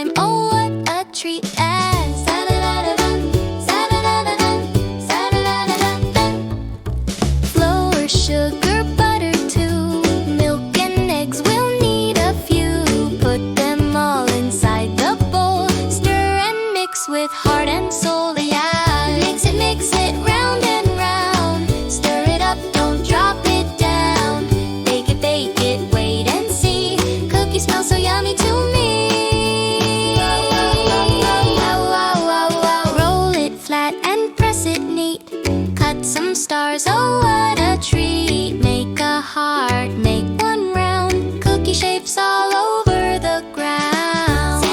time, oh what a treat. And sa-da-da-da-dun, sa-da-da-da-dun, sa-da-da-da-dun. Flour, sugar, butter too, milk and eggs, we'll need a few. Put them all inside the bowl, stir and mix with heart and soul. Yeah, mix it round and round. Stir it up, don't drop it down. Bake it, wait and see. Cookies smell so yummy to me. Roll it flat and press it neat. Cut some stars, oh what a treat. Make a heart, make one round. Cookie shapes all over the ground.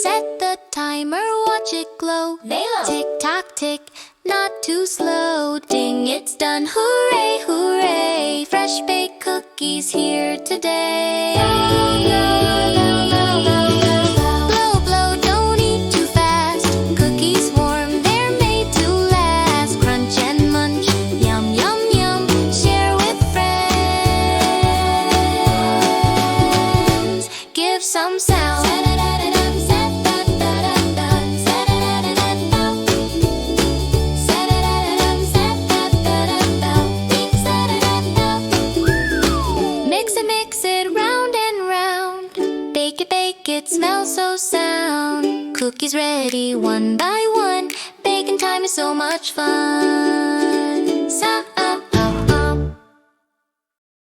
Set the timer, watch it glow. Tick tock tick, not too slow. Ding, it's done, hooray, hooray. Fresh baked cookies here today. Blow, blow, don't eat too fast. Cookies warm, they're made to last. Crunch and munch, yum, yum, yum. Share with friends. Give some sound. Mix it round and round. Bake it, smells so sound. Cookies ready one by one. Baking time is so much fun.